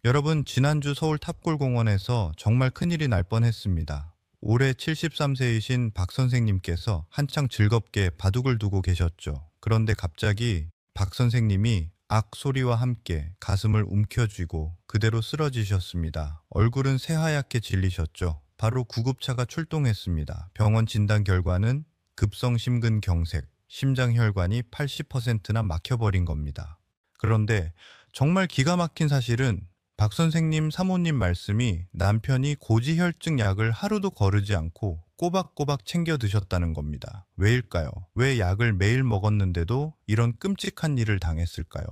여러분, 지난주 서울 탑골공원에서 정말 큰일이 날 뻔했습니다. 올해 73세이신 박 선생님께서 한창 즐겁게 바둑을 두고 계셨죠. 그런데 갑자기 박 선생님이 악 소리와 함께 가슴을 움켜쥐고 그대로 쓰러지셨습니다. 얼굴은 새하얗게 질리셨죠. 바로 구급차가 출동했습니다. 병원 진단 결과는 급성 심근경색, 심장혈관이 80%나 막혀버린 겁니다. 그런데 정말 기가 막힌 사실은 박 선생님 사모님 말씀이 남편이 고지혈증 약을 하루도 거르지 않고 꼬박꼬박 챙겨 드셨다는 겁니다. 왜일까요? 왜 약을 매일 먹었는데도 이런 끔찍한 일을 당했을까요?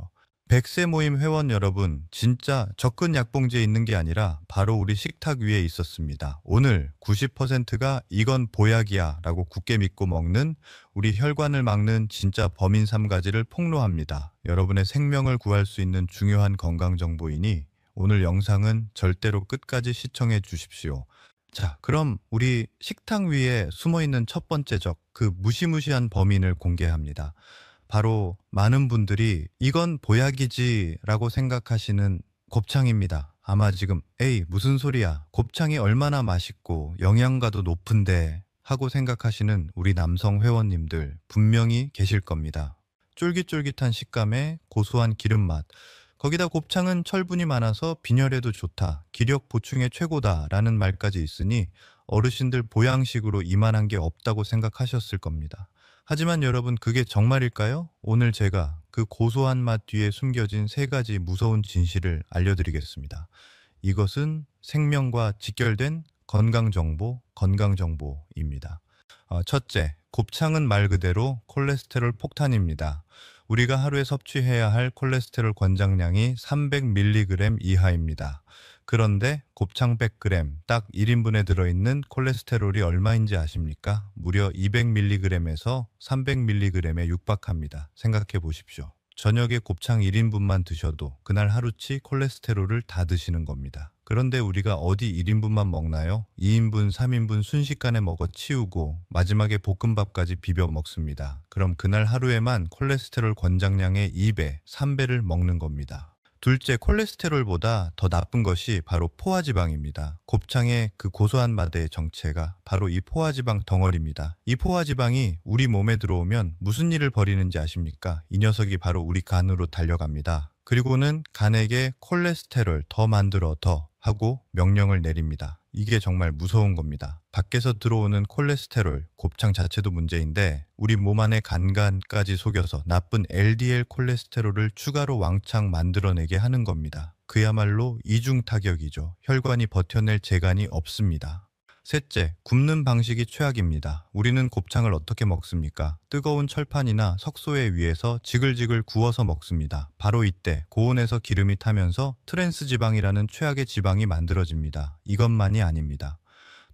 백세 모임 회원 여러분, 진짜 접근 약봉지에 있는 게 아니라 바로 우리 식탁 위에 있었습니다. 오늘 90%가 이건 보약이야 라고 굳게 믿고 먹는 우리 혈관을 막는 진짜 범인 3가지를 폭로합니다. 여러분의 생명을 구할 수 있는 중요한 건강정보이니 오늘 영상은 절대로 끝까지 시청해 주십시오. 자, 그럼 우리 식탁 위에 숨어있는 첫 번째 적, 그 무시무시한 범인을 공개합니다. 바로 많은 분들이 이건 보약이지 라고 생각하시는 곱창입니다. 아마 지금 에이 무슨 소리야, 곱창이 얼마나 맛있고 영양가도 높은데 하고 생각하시는 우리 남성 회원님들 분명히 계실 겁니다. 쫄깃쫄깃한 식감에 고소한 기름맛, 거기다 곱창은 철분이 많아서 빈혈에도 좋다, 기력 보충에 최고다 라는 말까지 있으니 어르신들 보양식으로 이만한 게 없다고 생각하셨을 겁니다. 하지만 여러분, 그게 정말일까요? 오늘 제가 그 고소한 맛 뒤에 숨겨진 3가지 무서운 진실을 알려드리겠습니다. 이것은 생명과 직결된 건강정보입니다. 첫째, 곱창은 말 그대로 콜레스테롤 폭탄입니다. 우리가 하루에 섭취해야 할 콜레스테롤 권장량이 300mg 이하입니다. 그런데 곱창 100g, 딱 1인분에 들어있는 콜레스테롤이 얼마인지 아십니까? 무려 200mg에서 300mg에 육박합니다. 생각해 보십시오. 저녁에 곱창 1인분만 드셔도 그날 하루치 콜레스테롤을 다 드시는 겁니다. 그런데 우리가 어디 1인분만 먹나요? 2인분, 3인분 순식간에 먹어 치우고 마지막에 볶음밥까지 비벼 먹습니다. 그럼 그날 하루에만 콜레스테롤 권장량의 2배, 3배를 먹는 겁니다. 둘째, 콜레스테롤보다 더 나쁜 것이 바로 포화지방입니다. 곱창의 그 고소한 맛의 정체가 바로 이 포화지방 덩어리입니다. 이 포화지방이 우리 몸에 들어오면 무슨 일을 벌이는지 아십니까? 이 녀석이 바로 우리 간으로 달려갑니다. 그리고는 간에게 콜레스테롤 더 만들어 더 하고 명령을 내립니다. 이게 정말 무서운 겁니다. 밖에서 들어오는 콜레스테롤, 곱창 자체도 문제인데 우리 몸 안의 간간까지 속여서 나쁜 LDL 콜레스테롤을 추가로 왕창 만들어내게 하는 겁니다. 그야말로 이중타격이죠. 혈관이 버텨낼 재간이 없습니다. 셋째, 굽는 방식이 최악입니다. 우리는 곱창을 어떻게 먹습니까? 뜨거운 철판이나 석소에 위에서 지글지글 구워서 먹습니다. 바로 이때 고온에서 기름이 타면서 트랜스 지방이라는 최악의 지방이 만들어집니다. 이것만이 아닙니다.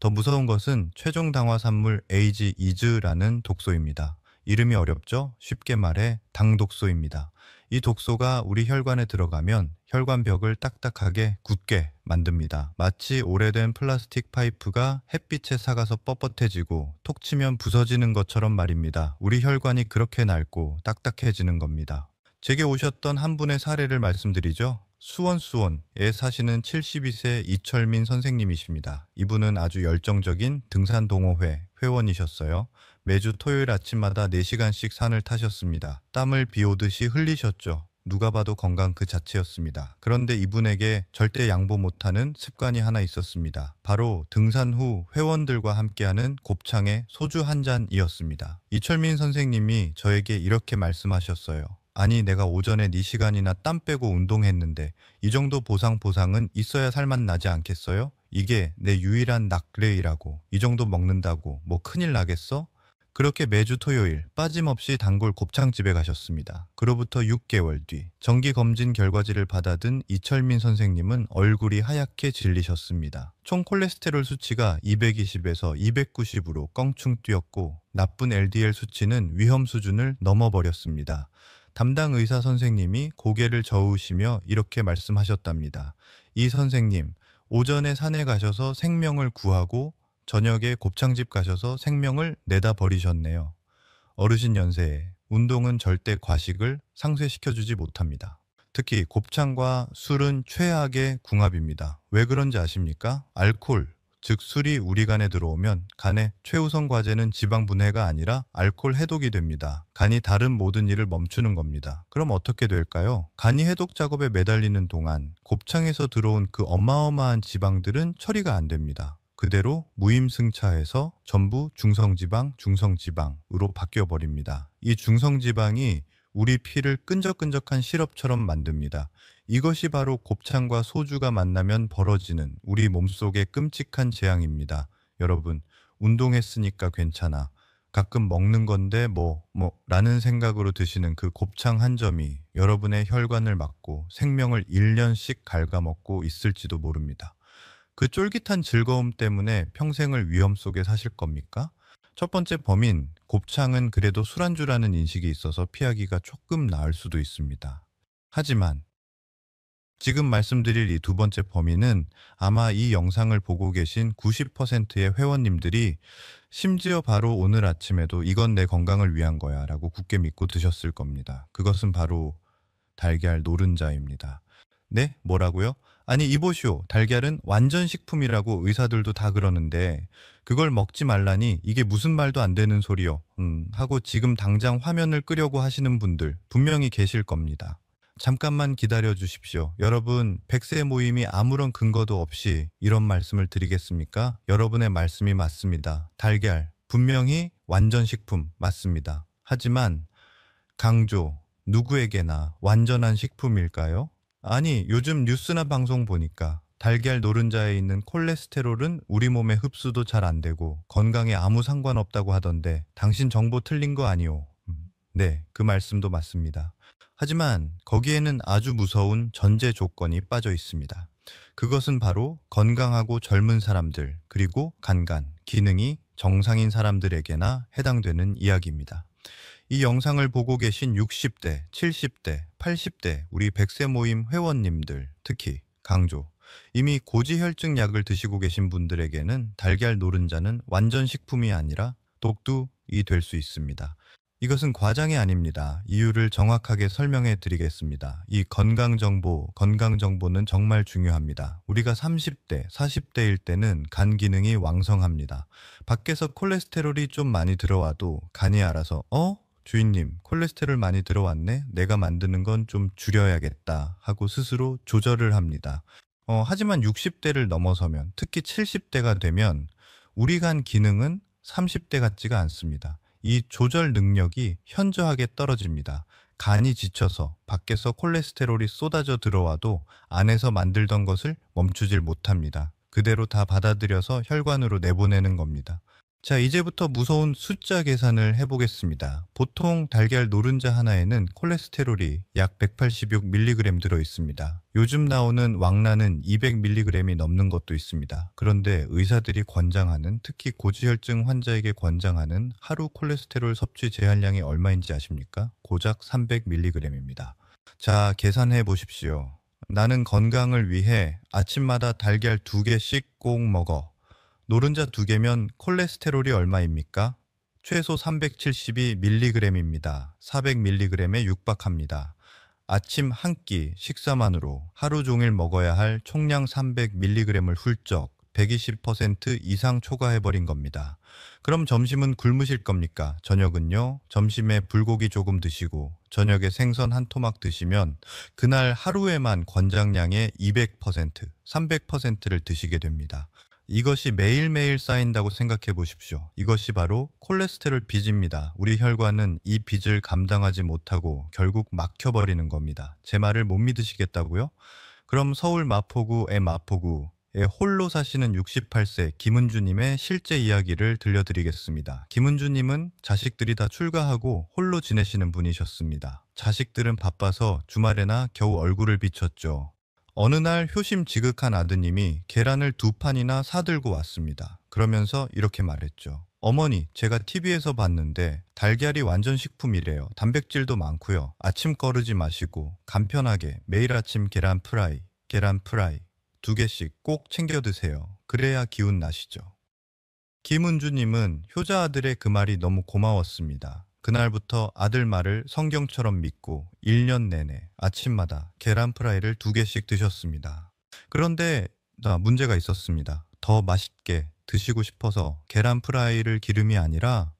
더 무서운 것은 최종 당화산물 AGE라는 독소입니다. 이름이 어렵죠? 쉽게 말해 당독소입니다. 이 독소가 우리 혈관에 들어가면 혈관벽을 딱딱하게 굳게 만듭니다. 마치 오래된 플라스틱 파이프가 햇빛에 삭아서 뻣뻣해지고 톡 치면 부서지는 것처럼 말입니다. 우리 혈관이 그렇게 낡고 딱딱해지는 겁니다. 제게 오셨던 한 분의 사례를 말씀드리죠. 수원에 사시는 72세 이철민 선생님이십니다. 이분은 아주 열정적인 등산 동호회 회원이셨어요. 매주 토요일 아침마다 4시간씩 산을 타셨습니다. 땀을 비 오듯이 흘리셨죠. 누가 봐도 건강 그 자체였습니다. 그런데 이분에게 절대 양보 못하는 습관이 하나 있었습니다. 바로 등산 후 회원들과 함께하는 곱창의 소주 한 잔이었습니다. 이철민 선생님이 저에게 이렇게 말씀하셨어요. 아니, 내가 오전에 4시간이나 땀 빼고 운동했는데 이 정도 보상은 있어야 살맛 나지 않겠어요? 이게 내 유일한 낙뢰이라고. 이 정도 먹는다고 뭐 큰일 나겠어? 그렇게 매주 토요일 빠짐없이 단골 곱창집에 가셨습니다. 그로부터 6개월 뒤 정기검진 결과지를 받아든 이철민 선생님은 얼굴이 하얗게 질리셨습니다. 총 콜레스테롤 수치가 220에서 290으로 껑충 뛰었고 나쁜 LDL 수치는 위험 수준을 넘어버렸습니다. 담당 의사 선생님이 고개를 저으시며 이렇게 말씀하셨답니다. 이 선생님, 오전에 산에 가셔서 생명을 구하고 저녁에 곱창집 가셔서 생명을 내다 버리셨네요. 어르신 연세에 운동은 절대 과식을 상쇄시켜주지 못합니다. 특히 곱창과 술은 최악의 궁합입니다. 왜 그런지 아십니까? 알코올, 즉 술이 우리 간에 들어오면 간의 최우선 과제는 지방 분해가 아니라 알코올 해독이 됩니다. 간이 다른 모든 일을 멈추는 겁니다. 그럼 어떻게 될까요? 간이 해독 작업에 매달리는 동안 곱창에서 들어온 그 어마어마한 지방들은 처리가 안 됩니다. 그대로 무임승차해서 전부 중성지방으로 바뀌어 버립니다. 이 중성지방이 우리 피를 끈적끈적한 시럽처럼 만듭니다. 이것이 바로 곱창과 소주가 만나면 벌어지는 우리 몸속의 끔찍한 재앙입니다. 여러분, 운동했으니까 괜찮아. 가끔 먹는 건데 라는 생각으로 드시는 그 곱창 한 점이 여러분의 혈관을 막고 생명을 1년씩 갉아먹고 있을지도 모릅니다. 그 쫄깃한 즐거움 때문에 평생을 위험 속에 사실 겁니까? 첫 번째 범인, 곱창은 그래도 술안주라는 인식이 있어서 피하기가 조금 나을 수도 있습니다. 하지만 지금 말씀드릴 이 두 번째 범인은 아마 이 영상을 보고 계신 90%의 회원님들이 심지어 바로 오늘 아침에도 이건 내 건강을 위한 거야 라고 굳게 믿고 드셨을 겁니다. 그것은 바로 달걀 노른자입니다. 네? 뭐라고요? 아니 이보시오. 달걀은 완전 식품이라고 의사들도 다 그러는데 그걸 먹지 말라니 이게 무슨 말도 안 되는 소리요. 하고 지금 당장 화면을 끄려고 하시는 분들 분명히 계실 겁니다. 잠깐만 기다려 주십시오. 여러분, 100세 모임이 아무런 근거도 없이 이런 말씀을 드리겠습니까? 여러분의 말씀이 맞습니다. 달걀, 분명히 완전 식품 맞습니다. 하지만 강조, 누구에게나 완전한 식품일까요? 아니, 요즘 뉴스나 방송 보니까 달걀 노른자에 있는 콜레스테롤은 우리 몸에 흡수도 잘 안 되고 건강에 아무 상관없다고 하던데 당신 정보 틀린 거 아니오? 네, 그 말씀도 맞습니다. 하지만 거기에는 아주 무서운 전제 조건이 빠져 있습니다. 그것은 바로 건강하고 젊은 사람들, 그리고 간간, 기능이 정상인 사람들에게나 해당되는 이야기입니다. 이 영상을 보고 계신 60대, 70대, 80대 우리 100세 모임 회원님들, 특히 강조, 이미 고지혈증 약을 드시고 계신 분들에게는 달걀 노른자는 완전 식품이 아니라 독두이 될 수 있습니다. 이것은 과장이 아닙니다. 이유를 정확하게 설명해 드리겠습니다. 이 건강 정보는 정말 중요합니다. 우리가 30대, 40대일 때는 간 기능이 왕성합니다. 밖에서 콜레스테롤이 좀 많이 들어와도 간이 알아서 주인님, 콜레스테롤 많이 들어왔네? 내가 만드는 건 좀 줄여야겠다 하고 스스로 조절을 합니다. 하지만 60대를 넘어서면, 특히 70대가 되면 우리 간 기능은 30대 같지가 않습니다. 이 조절 능력이 현저하게 떨어집니다. 간이 지쳐서 밖에서 콜레스테롤이 쏟아져 들어와도 안에서 만들던 것을 멈추질 못합니다. 그대로 다 받아들여서 혈관으로 내보내는 겁니다. 자, 이제부터 무서운 숫자 계산을 해보겠습니다. 보통 달걀 노른자 하나에는 콜레스테롤이 약 186mg 들어있습니다. 요즘 나오는 왕란은 200mg이 넘는 것도 있습니다. 그런데 의사들이 권장하는, 특히 고지혈증 환자에게 권장하는 하루 콜레스테롤 섭취 제한량이 얼마인지 아십니까? 고작 300mg입니다. 자, 계산해 보십시오. 나는 건강을 위해 아침마다 달걀 2개씩 꼭 먹어. 노른자 2개면 콜레스테롤이 얼마입니까? 최소 372mg입니다. 400mg에 육박합니다. 아침 한 끼 식사만으로 하루 종일 먹어야 할 총량 300mg을 훌쩍 120% 이상 초과해버린 겁니다. 그럼 점심은 굶으실 겁니까? 저녁은요? 점심에 불고기 조금 드시고 저녁에 생선 한 토막 드시면 그날 하루에만 권장량의 200%, 300%를 드시게 됩니다. 이것이 매일매일 쌓인다고 생각해 보십시오. 이것이 바로 콜레스테롤 빚입니다. 우리 혈관은 이 빚을 감당하지 못하고 결국 막혀버리는 겁니다. 제 말을 못 믿으시겠다고요? 그럼 서울 마포구의 마포구에 홀로 사시는 68세 김은주님의 실제 이야기를 들려드리겠습니다. 김은주님은 자식들이 다 출가하고 홀로 지내시는 분이셨습니다. 자식들은 바빠서 주말에나 겨우 얼굴을 비췄죠. 어느 날 효심지극한 아드님이 계란을 2판이나 사들고 왔습니다. 그러면서 이렇게 말했죠. 어머니, 제가 TV에서 봤는데 달걀이 완전 식품이래요. 단백질도 많고요. 아침 거르지 마시고 간편하게 매일 아침 계란 프라이 2개씩 꼭 챙겨 드세요. 그래야 기운 나시죠. 김은주님은 효자 아들의 그 말이 너무 고마웠습니다. 그날부터 아들 말을 성경처럼 믿고 1년 내내 아침마다 계란 프라이를 2개씩 드셨습니다. 그런데 문제가 있었습니다. 더 맛있게 드시고 싶어서 계란 프라이를 기름이 아니라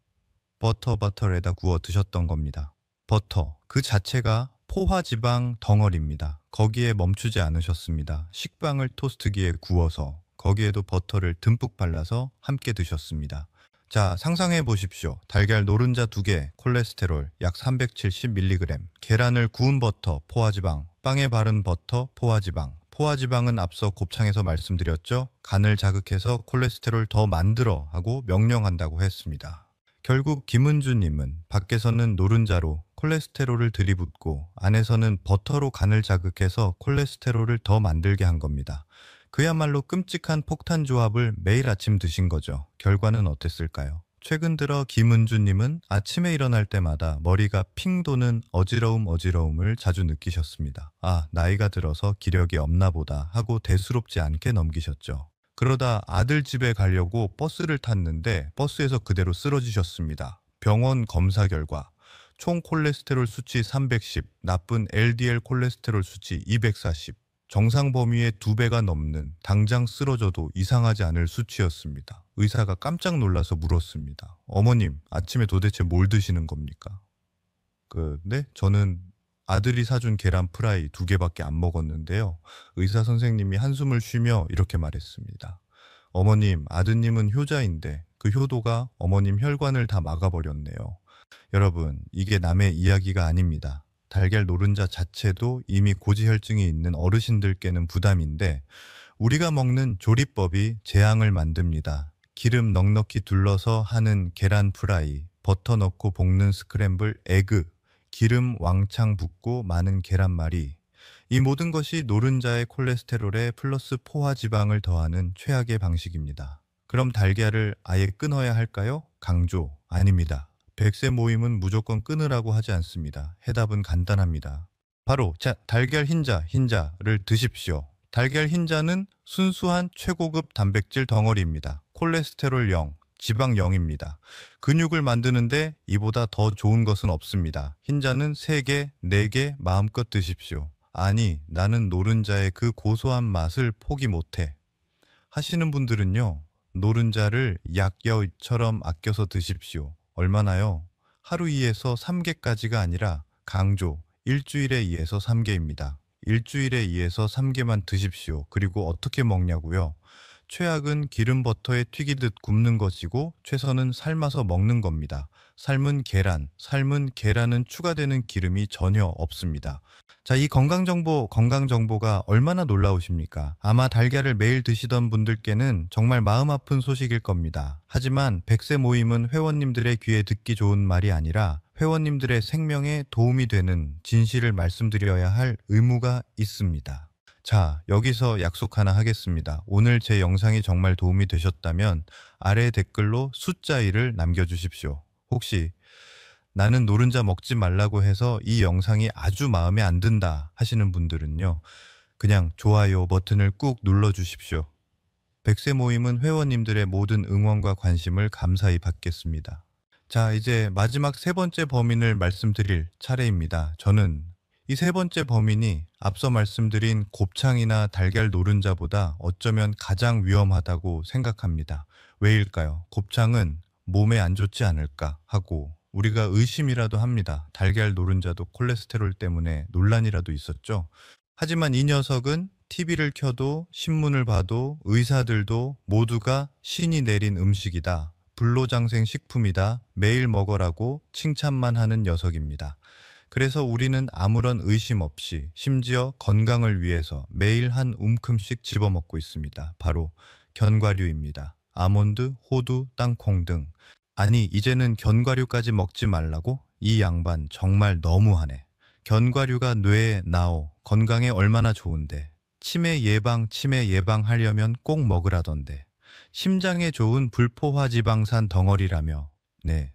버터에다 구워 드셨던 겁니다. 버터 그 자체가 포화지방 덩어리입니다. 거기에 멈추지 않으셨습니다. 식빵을 토스트기에 구워서 거기에도 버터를 듬뿍 발라서 함께 드셨습니다. 자, 상상해 보십시오. 달걀 노른자 2개, 콜레스테롤 약 370mg, 계란을 구운 버터, 포화지방, 빵에 바른 버터, 포화지방. 포화지방은 앞서 곱창에서 말씀드렸죠. 간을 자극해서 콜레스테롤 더 만들어 하고 명령한다고 했습니다. 결국 김은주님은 밖에서는 노른자로 콜레스테롤을 들이붓고 안에서는 버터로 간을 자극해서 콜레스테롤을 더 만들게 한 겁니다. 그야말로 끔찍한 폭탄 조합을 매일 아침 드신 거죠. 결과는 어땠을까요? 최근 들어 김은주님은 아침에 일어날 때마다 머리가 핑 도는 어지러움을 자주 느끼셨습니다. 아, 나이가 들어서 기력이 없나 보다 하고 대수롭지 않게 넘기셨죠. 그러다 아들 집에 가려고 버스를 탔는데 버스에서 그대로 쓰러지셨습니다. 병원 검사 결과 총 콜레스테롤 수치 310, 나쁜 LDL 콜레스테롤 수치 240, 정상 범위의 2배가 넘는 당장 쓰러져도 이상하지 않을 수치였습니다. 의사가 깜짝 놀라서 물었습니다. 어머님, 아침에 도대체 뭘 드시는 겁니까? 네? 저는 아들이 사준 계란 프라이 2개밖에 안 먹었는데요. 의사 선생님이 한숨을 쉬며 이렇게 말했습니다. 어머님, 아드님은 효자인데 그 효도가 어머님 혈관을 다 막아버렸네요. 여러분, 이게 남의 이야기가 아닙니다. 달걀 노른자 자체도 이미 고지혈증이 있는 어르신들께는 부담인데 우리가 먹는 조리법이 재앙을 만듭니다. 기름 넉넉히 둘러서 하는 계란 프라이, 버터 넣고 볶는 스크램블 에그, 기름 왕창 붓고 많은 계란말이, 이 모든 것이 노른자의 콜레스테롤에 플러스 포화지방을 더하는 최악의 방식입니다. 그럼 달걀을 아예 끊어야 할까요? 강조, 아닙니다. 100세 모임은 무조건 끊으라고 하지 않습니다. 해답은 간단합니다. 바로 달걀 흰자를 드십시오. 달걀 흰자는 순수한 최고급 단백질 덩어리입니다. 콜레스테롤 0, 지방 0입니다. 근육을 만드는데 이보다 더 좋은 것은 없습니다. 흰자는 3개, 4개 마음껏 드십시오. 아니, 나는 노른자의 그 고소한 맛을 포기 못해 하시는 분들은요, 노른자를 약여처럼 아껴서 드십시오. 얼마나요? 하루 2에서 3개까지가 아니라 강조, 일주일에 2에서 3개입니다. 일주일에 2에서 3개만 드십시오. 그리고 어떻게 먹냐고요? 최악은 기름 버터에 튀기듯 굽는 것이고 최선은 삶아서 먹는 겁니다. 삶은 계란은 추가되는 기름이 전혀 없습니다. 자, 이 건강정보가 얼마나 놀라우십니까? 아마 달걀을 매일 드시던 분들께는 정말 마음 아픈 소식일 겁니다. 하지만 100세 모임은 회원님들의 귀에 듣기 좋은 말이 아니라 회원님들의 생명에 도움이 되는 진실을 말씀드려야 할 의무가 있습니다. 자, 여기서 약속 하나 하겠습니다. 오늘 제 영상이 정말 도움이 되셨다면 아래 댓글로 숫자 1을 남겨주십시오. 혹시 나는 노른자 먹지 말라고 해서 이 영상이 아주 마음에 안 든다 하시는 분들은요, 그냥 좋아요 버튼을 꾹 눌러주십시오. 100세 모임은 회원님들의 모든 응원과 관심을 감사히 받겠습니다. 자, 이제 마지막 3번째 범인을 말씀드릴 차례입니다. 저는 이 3번째 범인이 앞서 말씀드린 곱창이나 달걀 노른자보다 어쩌면 가장 위험하다고 생각합니다. 왜일까요? 곱창은 몸에 안 좋지 않을까 하고 우리가 의심이라도 합니다. 달걀 노른자도 콜레스테롤 때문에 논란이라도 있었죠. 하지만 이 녀석은 TV를 켜도 신문을 봐도 의사들도 모두가 신이 내린 음식이다, 불로장생 식품이다, 매일 먹어라고 칭찬만 하는 녀석입니다. 그래서 우리는 아무런 의심 없이 심지어 건강을 위해서 매일 한 움큼씩 집어먹고 있습니다. 바로 견과류입니다. 아몬드, 호두, 땅콩 등. 아니, 이제는 견과류까지 먹지 말라고? 이 양반 정말 너무하네. 견과류가 뇌에 나오, 건강에 얼마나 좋은데. 치매 예방하려면 꼭 먹으라던데. 심장에 좋은 불포화지방산 덩어리라며. 네.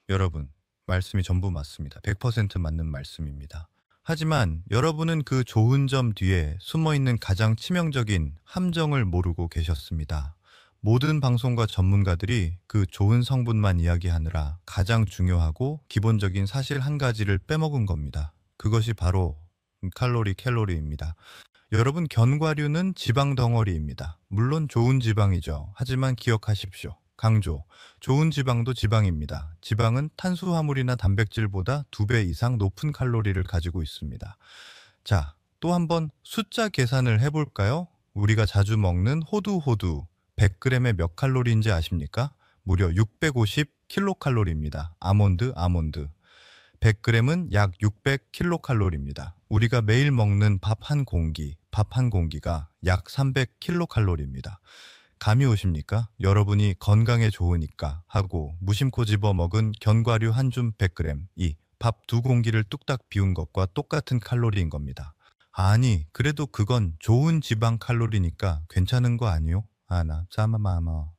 여러분, 말씀이 전부 맞습니다. 100% 맞는 말씀입니다. 하지만 여러분은 그 좋은 점 뒤에 숨어있는 가장 치명적인 함정을 모르고 계셨습니다. 모든 방송과 전문가들이 그 좋은 성분만 이야기하느라 가장 중요하고 기본적인 사실 한 가지를 빼먹은 겁니다. 그것이 바로 캘로리입니다. 여러분, 견과류는 지방 덩어리입니다. 물론 좋은 지방이죠. 하지만 기억하십시오. 강조. 좋은 지방도 지방입니다. 지방은 탄수화물이나 단백질보다 2배 이상 높은 칼로리를 가지고 있습니다. 자, 또 한번 숫자 계산을 해볼까요? 우리가 자주 먹는 호두 100g에 몇 칼로리인지 아십니까? 무려 650kcal입니다. 아몬드. 100g은 약 600kcal입니다. 우리가 매일 먹는 밥 한 공기가 약 300kcal입니다. 감이 오십니까? 여러분이 건강에 좋으니까 하고 무심코 집어 먹은 견과류 한 줌 100g이 밥 2공기를 뚝딱 비운 것과 똑같은 칼로리인 겁니다. 아니, 그래도 그건 좋은 지방 칼로리니까 괜찮은 거 아니요? 나 짜마마마.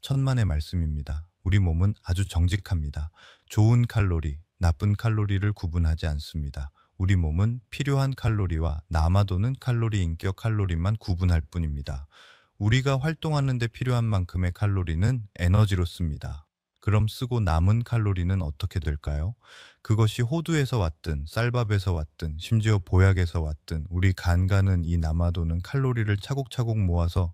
천만의 말씀입니다. 우리 몸은 아주 정직합니다. 좋은 칼로리, 나쁜 칼로리를 구분하지 않습니다. 우리 몸은 필요한 칼로리와 남아도는 칼로리 인격 칼로리만 구분할 뿐입니다. 우리가 활동하는 데 필요한 만큼의 칼로리는 에너지로 씁니다. 그럼 쓰고 남은 칼로리는 어떻게 될까요? 그것이 호두에서 왔든 쌀밥에서 왔든 심지어 보약에서 왔든 우리 간과는 이 남아도는 칼로리를 차곡차곡 모아서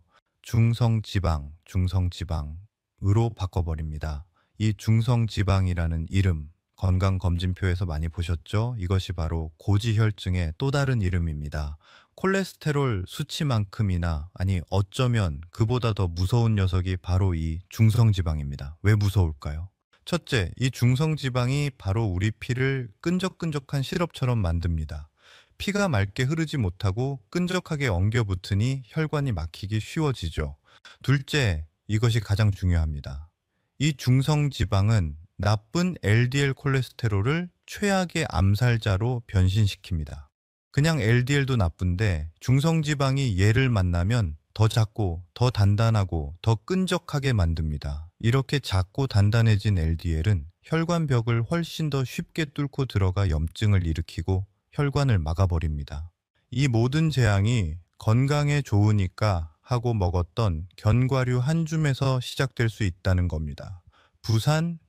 중성지방으로 바꿔버립니다. 이 중성지방이라는 이름, 건강검진표에서 많이 보셨죠? 이것이 바로 고지혈증의 또 다른 이름입니다. 콜레스테롤 수치만큼이나, 아니 어쩌면 그보다 더 무서운 녀석이 바로 이 중성지방입니다. 왜 무서울까요? 첫째, 이 중성지방이 바로 우리 피를 끈적끈적한 시럽처럼 만듭니다. 피가 맑게 흐르지 못하고 끈적하게 엉겨붙으니 혈관이 막히기 쉬워지죠. 둘째, 이것이 가장 중요합니다. 이 중성지방은 나쁜 LDL 콜레스테롤을 최악의 암살자로 변신시킵니다. 그냥 LDL도 나쁜데 중성지방이 얘를 만나면 더 작고 더 단단하고 더 끈적하게 만듭니다. 이렇게 작고 단단해진 LDL은 혈관벽을 훨씬 더 쉽게 뚫고 들어가 염증을 일으키고 혈관을 막아버립니다. 이 모든 재앙이 건강에 좋으니까 하고 먹었던 견과류 한 줌에서 시작될 수 있다는 겁니다.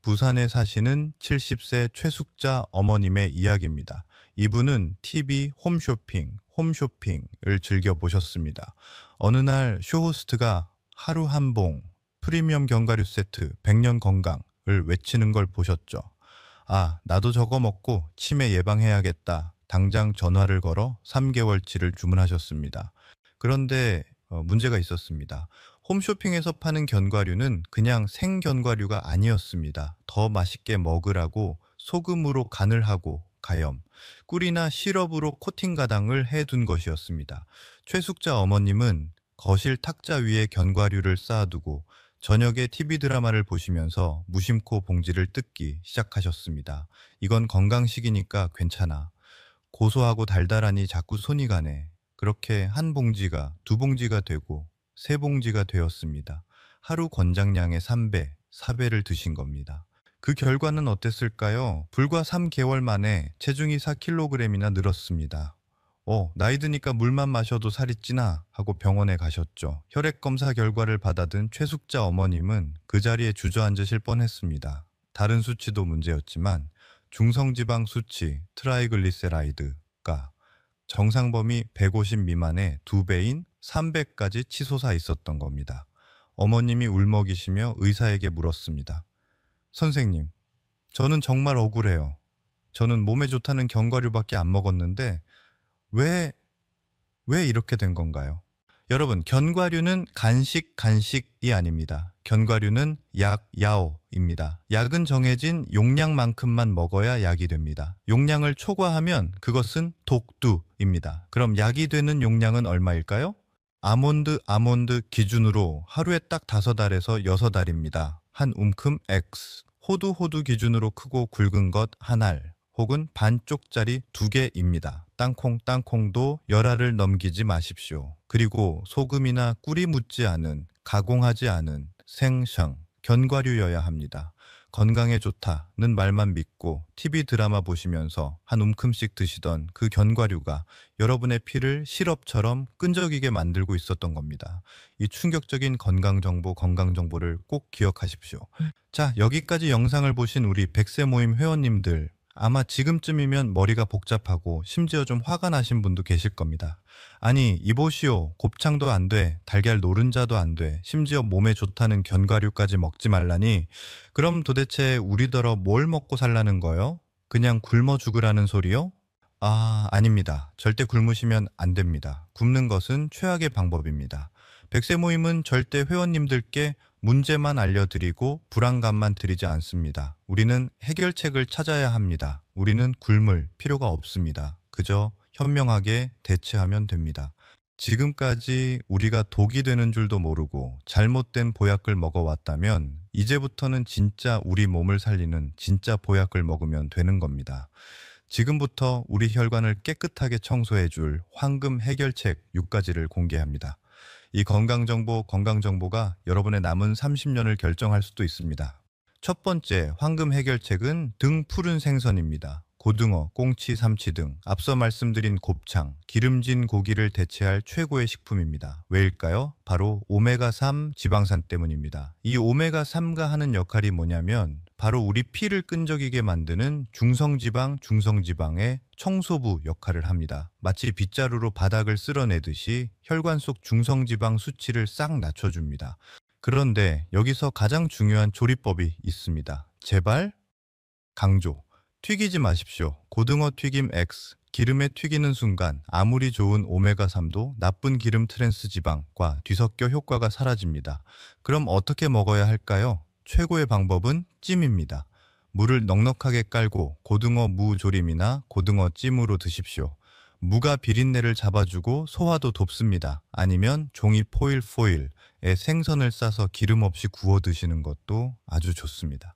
부산에 사시는 70세 최숙자 어머님의 이야기입니다. 이분은 TV 홈쇼핑을 즐겨보셨습니다. 어느 날 쇼호스트가 하루 한 봉 프리미엄 견과류 세트 100년 건강을 외치는 걸 보셨죠. 나도 저거 먹고 치매 예방해야겠다. 당장 전화를 걸어 3개월치를 주문하셨습니다. 그런데 문제가 있었습니다. 홈쇼핑에서 파는 견과류는 그냥 생견과류가 아니었습니다. 더 맛있게 먹으라고 소금으로 간을 하고 가염, 꿀이나 시럽으로 코팅 가당을 해둔 것이었습니다. 최숙자 어머님은 거실 탁자 위에 견과류를 쌓아두고 저녁에 TV 드라마를 보시면서 무심코 봉지를 뜯기 시작하셨습니다. 이건 건강식이니까 괜찮아. 고소하고 달달하니 자꾸 손이 가네. 그렇게 한 봉지가 2봉지가 되고 3봉지가 되었습니다. 하루 권장량의 3배, 4배를 드신 겁니다. 그 결과는 어땠을까요? 불과 3개월 만에 체중이 4kg이나 늘었습니다. 나이 드니까 물만 마셔도 살이 찌나 하고 병원에 가셨죠. 혈액 검사 결과를 받아든 최숙자 어머님은 그 자리에 주저앉으실 뻔했습니다. 다른 수치도 문제였지만 중성지방 수치 트라이글리세라이드가 정상 범위 150 미만의 2배인 300까지 치솟아 있었던 겁니다. 어머님이 울먹이시며 의사에게 물었습니다. 선생님, 저는 정말 억울해요. 저는 몸에 좋다는 견과류밖에 안 먹었는데 왜 이렇게 된 건가요? 여러분, 견과류는 간식이 아닙니다. 견과류는 야오입니다. 약은 정해진 용량만큼만 먹어야 약이 됩니다. 용량을 초과하면 그것은 독두입니다. 그럼 약이 되는 용량은 얼마일까요? 아몬드 기준으로 하루에 딱 5알에서 6알입니다. 한 움큼 X. 호두 기준으로 크고 굵은 것 1알. 혹은 반쪽짜리 2개입니다. 땅콩도 10알을 넘기지 마십시오. 그리고 소금이나 꿀이 묻지 않은, 가공하지 않은 생생 견과류여야 합니다. 건강에 좋다는 말만 믿고 TV 드라마 보시면서 한 움큼씩 드시던 그 견과류가 여러분의 피를 시럽처럼 끈적이게 만들고 있었던 겁니다. 이 충격적인 건강 정보를 꼭 기억하십시오. 자, 여기까지 영상을 보신 우리 백세 모임 회원님들, 아마 지금쯤이면 머리가 복잡하고 심지어 좀 화가 나신 분도 계실 겁니다. 아니, 이보시오. 곱창도 안 돼. 달걀 노른자도 안 돼. 심지어 몸에 좋다는 견과류까지 먹지 말라니. 그럼 도대체 우리더러 뭘 먹고 살라는 거요? 그냥 굶어 죽으라는 소리요? 아, 아닙니다. 절대 굶으시면 안 됩니다. 굶는 것은 최악의 방법입니다. 백세 모임은 절대 회원님들께 문제만 알려드리고 불안감만 드리지 않습니다. 우리는 해결책을 찾아야 합니다. 우리는 굶을 필요가 없습니다. 그저 현명하게 대처하면 됩니다. 지금까지 우리가 독이 되는 줄도 모르고 잘못된 보약을 먹어왔다면 이제부터는 진짜 우리 몸을 살리는 진짜 보약을 먹으면 되는 겁니다. 지금부터 우리 혈관을 깨끗하게 청소해 줄 황금 해결책 6가지를 공개합니다. 이 건강정보가 여러분의 남은 30년을 결정할 수도 있습니다. 첫 번째 황금 해결책은 등 푸른 생선입니다. 고등어, 꽁치, 삼치 등 앞서 말씀드린 곱창, 기름진 고기를 대체할 최고의 식품입니다. 왜일까요? 바로 오메가3 지방산 때문입니다. 이 오메가3가 하는 역할이 뭐냐면 바로 우리 피를 끈적이게 만드는 중성지방의 청소부 역할을 합니다. 마치 빗자루로 바닥을 쓸어내듯이 혈관 속 중성지방 수치를 싹 낮춰줍니다. 그런데 여기서 가장 중요한 조리법이 있습니다. 제발 강조. 튀기지 마십시오. 고등어 튀김 X. 기름에 튀기는 순간 아무리 좋은 오메가3도 나쁜 기름 트랜스 지방과 뒤섞여 효과가 사라집니다. 그럼 어떻게 먹어야 할까요? 최고의 방법은 찜입니다. 물을 넉넉하게 깔고 고등어 무 조림이나 고등어 찜으로 드십시오. 무가 비린내를 잡아주고 소화도 돕습니다. 아니면 종이 포일에 생선을 싸서 기름 없이 구워 드시는 것도 아주 좋습니다.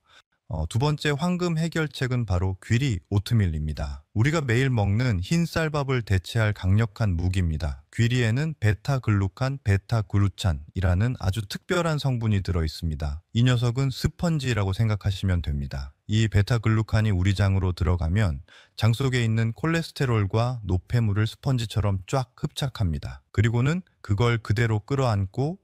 두 번째 황금 해결책은 바로 귀리 오트밀입니다. 우리가 매일 먹는 흰 쌀밥을 대체할 강력한 무기입니다. 귀리에는 베타글루칸, 베타글루찬이라는 아주 특별한 성분이 들어 있습니다. 이 녀석은 스펀지라고 생각하시면 됩니다. 이 베타글루칸이 우리 장으로 들어가면 장 속에 있는 콜레스테롤과 노폐물을 스펀지처럼 쫙 흡착합니다. 그리고는 그걸 그대로 끌어안고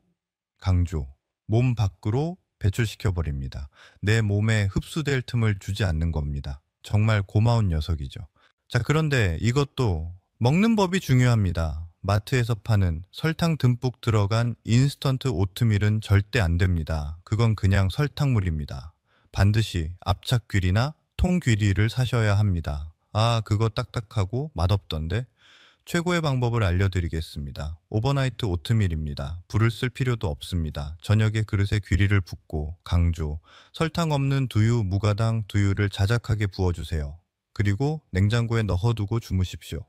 강조, 몸 밖으로 배출시켜버립니다. 내 몸에 흡수될 틈을 주지 않는 겁니다. 정말 고마운 녀석이죠. 자, 그런데 이것도 먹는 법이 중요합니다. 마트에서 파는 설탕 듬뿍 들어간 인스턴트 오트밀은 절대 안 됩니다. 그건 그냥 설탕물입니다. 반드시 압착귀리나 통귀리를 사셔야 합니다. 아, 그거 딱딱하고 맛없던데? 최고의 방법을 알려드리겠습니다. 오버나이트 오트밀입니다. 불을 쓸 필요도 없습니다. 저녁에 그릇에 귀리를 붓고 강조, 설탕 없는 두유, 무가당 두유를 자작하게 부어주세요. 그리고 냉장고에 넣어두고 주무십시오.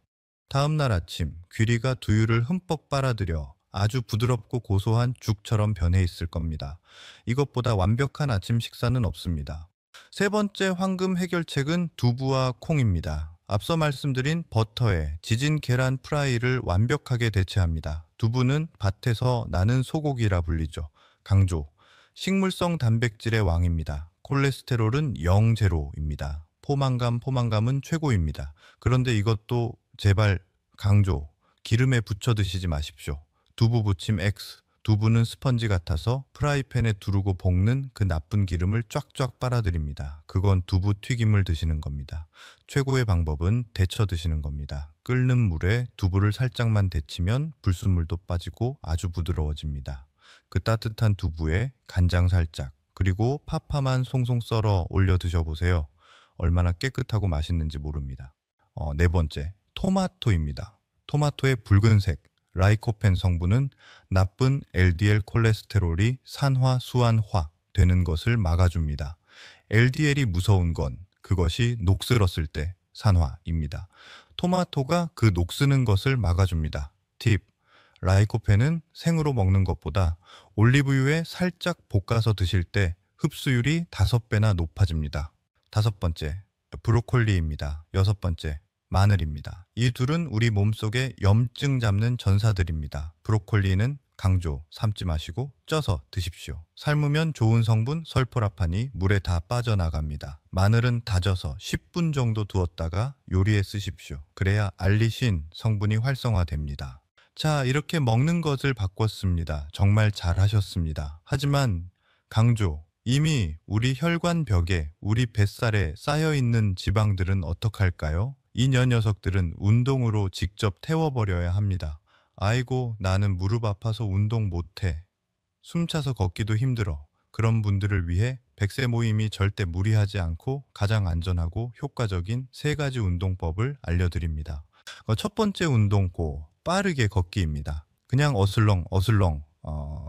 다음날 아침 귀리가 두유를 흠뻑 빨아들여 아주 부드럽고 고소한 죽처럼 변해 있을 겁니다. 이것보다 완벽한 아침 식사는 없습니다. 세 번째 황금 해결책은 두부와 콩입니다. 앞서 말씀드린 버터에 지진 계란 프라이를 완벽하게 대체합니다. 두부는 밭에서 나는 소고기라 불리죠. 강조, 식물성 단백질의 왕입니다. 콜레스테롤은 0제로입니다. 포만감은 최고입니다. 그런데 이것도 제발 강조, 기름에 부쳐 드시지 마십시오. 두부 부침 X. 두부는 스펀지 같아서 프라이팬에 두르고 볶는 그 나쁜 기름을 쫙쫙 빨아들입니다. 그건 두부 튀김을 드시는 겁니다. 최고의 방법은 데쳐 드시는 겁니다. 끓는 물에 두부를 살짝만 데치면 불순물도 빠지고 아주 부드러워집니다. 그 따뜻한 두부에 간장 살짝, 그리고 파파만 송송 썰어 올려 드셔보세요. 얼마나 깨끗하고 맛있는지 모릅니다. 네 번째, 토마토입니다. 토마토의 붉은색, 라이코펜 성분은 나쁜 LDL 콜레스테롤이 산화수환화 되는 것을 막아줍니다. LDL이 무서운 건 그것이 녹슬었을 때 산화입니다. 토마토가 그 녹스는 것을 막아줍니다. 팁, 라이코펜은 생으로 먹는 것보다 올리브유에 살짝 볶아서 드실 때 흡수율이 5배나 높아집니다. 다섯 번째, 브로콜리입니다. 여섯 번째, 마늘입니다. 이 둘은 우리 몸속에 염증 잡는 전사들입니다. 브로콜리는 강조 삶지 마시고 쪄서 드십시오. 삶으면 좋은 성분 설포라판이 물에 다 빠져나갑니다. 마늘은 다져서 10분 정도 두었다가 요리에 쓰십시오. 그래야 알리신 성분이 활성화됩니다. 자, 이렇게 먹는 것을 바꿨습니다. 정말 잘하셨습니다. 하지만 강조, 이미 우리 혈관벽에, 우리 뱃살에 쌓여있는 지방들은 어떡할까요? 이 녀석들은 운동으로 직접 태워버려야 합니다. 아이고, 나는 무릎 아파서 운동 못해. 숨차서 걷기도 힘들어. 그런 분들을 위해 100세 모임이 절대 무리하지 않고 가장 안전하고 효과적인 3가지 운동법을 알려드립니다. 첫 번째 운동고, 빠르게 걷기입니다. 그냥 어슬렁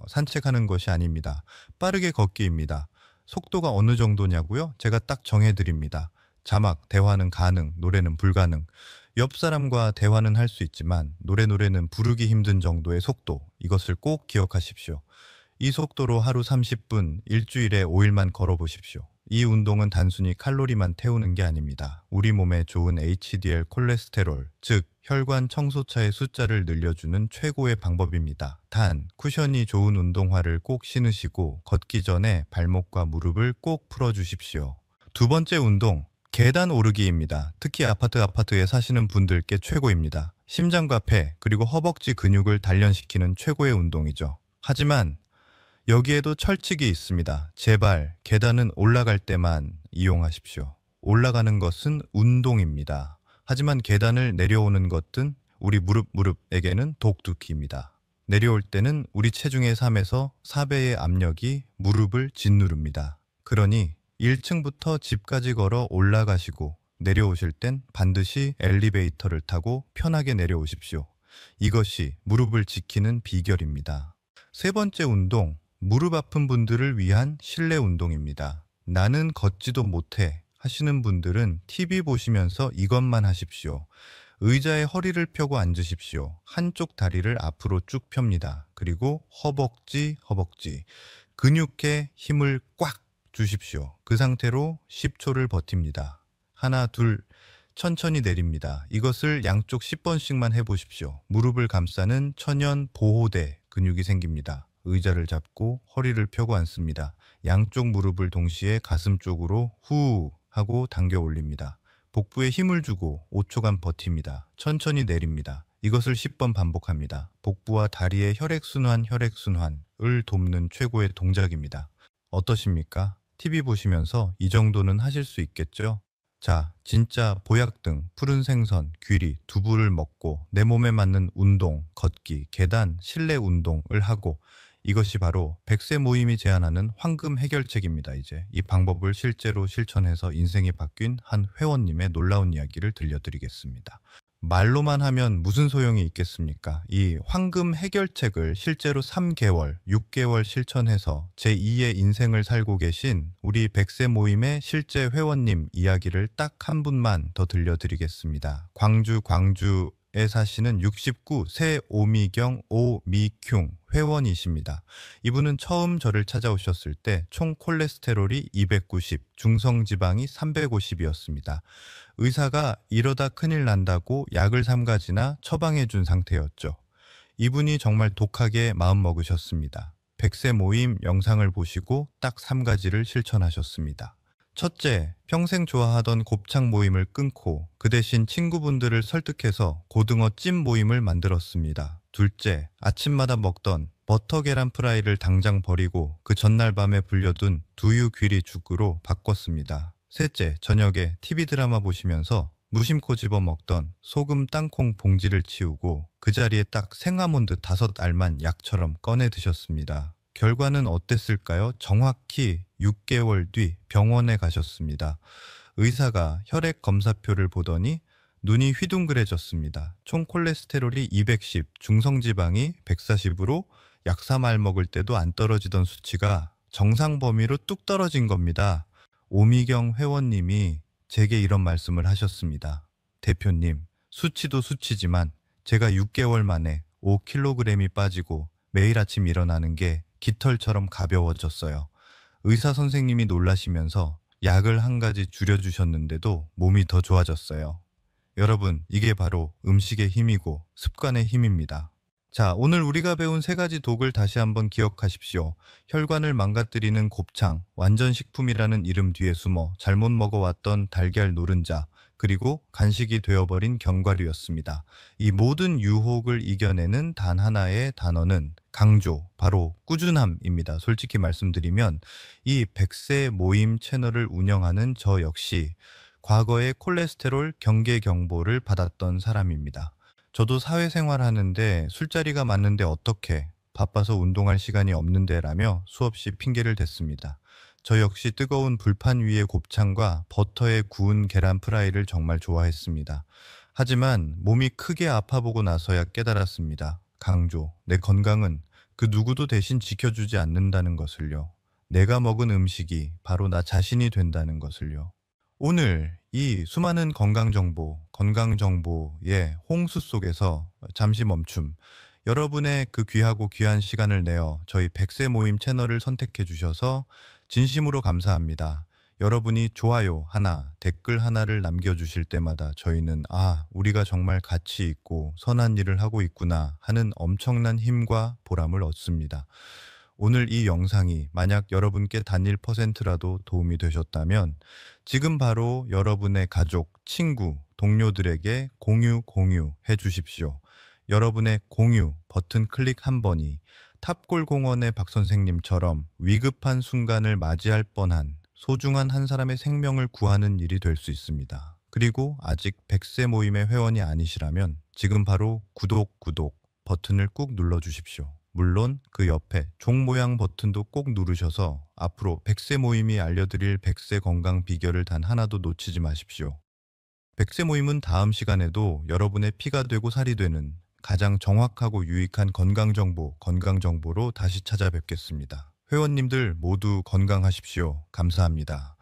산책하는 것이 아닙니다. 빠르게 걷기입니다. 속도가 어느 정도냐고요? 제가 딱 정해드립니다. 자막, 대화는 가능, 노래는 불가능. 옆 사람과 대화는 할 수 있지만 노래는 부르기 힘든 정도의 속도, 이것을 꼭 기억하십시오. 이 속도로 하루 30분, 일주일에 5일만 걸어보십시오. 이 운동은 단순히 칼로리만 태우는 게 아닙니다. 우리 몸에 좋은 HDL 콜레스테롤, 즉 혈관 청소차의 숫자를 늘려주는 최고의 방법입니다. 단, 쿠션이 좋은 운동화를 꼭 신으시고 걷기 전에 발목과 무릎을 꼭 풀어주십시오. 두 번째 운동, 계단 오르기입니다. 특히 아파트에 사시는 분들께 최고입니다. 심장과 폐, 그리고 허벅지 근육을 단련시키는 최고의 운동이죠. 하지만 여기에도 철칙이 있습니다. 제발 계단은 올라갈 때만 이용하십시오. 올라가는 것은 운동입니다. 하지만 계단을 내려오는 것은 우리 무릎에게는 독두키입니다. 내려올 때는 우리 체중의 3에서 4배의 압력이 무릎을 짓누릅니다. 그러니 1층부터 집까지 걸어 올라가시고 내려오실 땐 반드시 엘리베이터를 타고 편하게 내려오십시오. 이것이 무릎을 지키는 비결입니다. 세 번째 운동, 무릎 아픈 분들을 위한 실내 운동입니다. 나는 걷지도 못해 하시는 분들은 TV 보시면서 이것만 하십시오. 의자에 허리를 펴고 앉으십시오. 한쪽 다리를 앞으로 쭉 펴니다. 그리고 허벅지, 근육에 힘을 꽉 주십시오. 그 상태로 10초를 버팁니다. 하나, 둘, 천천히 내립니다. 이것을 양쪽 10번씩만 해보십시오. 무릎을 감싸는 천연 보호대 근육이 생깁니다. 의자를 잡고 허리를 펴고 앉습니다. 양쪽 무릎을 동시에 가슴 쪽으로 후 하고 당겨 올립니다. 복부에 힘을 주고 5초간 버팁니다. 천천히 내립니다. 이것을 10번 반복합니다. 복부와 다리의 혈액순환을 돕는 최고의 동작입니다. 어떠십니까? TV 보시면서 이 정도는 하실 수 있겠죠? 자, 진짜 보약 등 푸른 생선, 귀리, 두부를 먹고 내 몸에 맞는 운동, 걷기, 계단, 실내 운동을 하고, 이것이 바로 100세 모임이 제안하는 황금 해결책입니다. 이제 이 방법을 실제로 실천해서 인생이 바뀐 한 회원님의 놀라운 이야기를 들려드리겠습니다. 말로만 하면 무슨 소용이 있겠습니까? 이 황금 해결책을 실제로 3개월, 6개월 실천해서 제2의 인생을 살고 계신 우리 100세 모임의 실제 회원님 이야기를 딱 한 분만 더 들려드리겠습니다. 광주에 사시는 69 새오미경 오미큉 회원이십니다. 이분은 처음 저를 찾아오셨을 때 총 콜레스테롤이 290, 중성지방이 350이었습니다. 의사가 이러다 큰일 난다고 약을 3가지나 처방해 준 상태였죠. 이분이 정말 독하게 마음먹으셨습니다. 100세 모임 영상을 보시고 딱 3가지를 실천하셨습니다. 첫째, 평생 좋아하던 곱창 모임을 끊고 그 대신 친구분들을 설득해서 고등어 찜 모임을 만들었습니다. 둘째, 아침마다 먹던 버터 계란 프라이를 당장 버리고 그 전날 밤에 불려둔 두유 귀리 죽으로 바꿨습니다. 셋째, 저녁에 TV 드라마 보시면서 무심코 집어먹던 소금 땅콩 봉지를 치우고 그 자리에 딱 생아몬드 5알만 약처럼 꺼내 드셨습니다. 결과는 어땠을까요? 정확히 6개월 뒤 병원에 가셨습니다. 의사가 혈액 검사표를 보더니 눈이 휘둥그레졌습니다. 총 콜레스테롤이 210, 중성지방이 140으로 약 3알 먹을 때도 안 떨어지던 수치가 정상 범위로 뚝 떨어진 겁니다. 오미경 회원님이 제게 이런 말씀을 하셨습니다. 대표님, 수치도 수치지만 제가 6개월 만에 5kg이 빠지고 매일 아침 일어나는 게 깃털처럼 가벼워졌어요. 의사 선생님이 놀라시면서 약을 1가지 줄여주셨는데도 몸이 더 좋아졌어요. 여러분, 이게 바로 음식의 힘이고 습관의 힘입니다. 자, 오늘 우리가 배운 세 가지 독을 다시 한번 기억하십시오. 혈관을 망가뜨리는 곱창, 완전식품이라는 이름 뒤에 숨어 잘못 먹어왔던 달걀 노른자, 그리고 간식이 되어버린 견과류였습니다. 이 모든 유혹을 이겨내는 단 하나의 단어는 강조, 바로 꾸준함입니다. 솔직히 말씀드리면 이 100세 모임 채널을 운영하는 저 역시 과거에 콜레스테롤 경계 경보를 받았던 사람입니다. 저도 사회생활 하는데 술자리가 많은데 어떻게 바빠서 운동할 시간이 없는데 라며 수없이 핑계를 댔습니다. 저 역시 뜨거운 불판 위의 곱창과 버터에 구운 계란 프라이를 정말 좋아했습니다. 하지만 몸이 크게 아파보고 나서야 깨달았습니다. 강조, 내 건강은 그 누구도 대신 지켜주지 않는다는 것을요. 내가 먹은 음식이 바로 나 자신이 된다는 것을요. 오늘 이 수많은 건강 정보의 홍수 속에서 잠시 멈춤. 여러분의 그 귀하고 귀한 시간을 내어 저희 100세 모임 채널을 선택해 주셔서 진심으로 감사합니다. 여러분이 좋아요 하나, 댓글 하나를 남겨주실 때마다 저희는 우리가 정말 가치 있고 선한 일을 하고 있구나 하는 엄청난 힘과 보람을 얻습니다. 오늘 이 영상이 만약 여러분께 단 1%라도 도움이 되셨다면 지금 바로 여러분의 가족, 친구, 동료들에게 공유해 주십시오. 여러분의 공유 버튼 클릭 한 번이 탑골공원의 박 선생님처럼 위급한 순간을 맞이할 뻔한 소중한 한 사람의 생명을 구하는 일이 될 수 있습니다. 그리고 아직 100세 모임의 회원이 아니시라면 지금 바로 구독 버튼을 꾹 눌러 주십시오. 물론 그 옆에 종 모양 버튼도 꼭 누르셔서 앞으로 100세 모임이 알려드릴 100세 건강 비결을 단 하나도 놓치지 마십시오. 100세 모임은 다음 시간에도 여러분의 피가 되고 살이 되는 가장 정확하고 유익한 건강 정보로 다시 찾아뵙겠습니다. 회원님들 모두 건강하십시오. 감사합니다.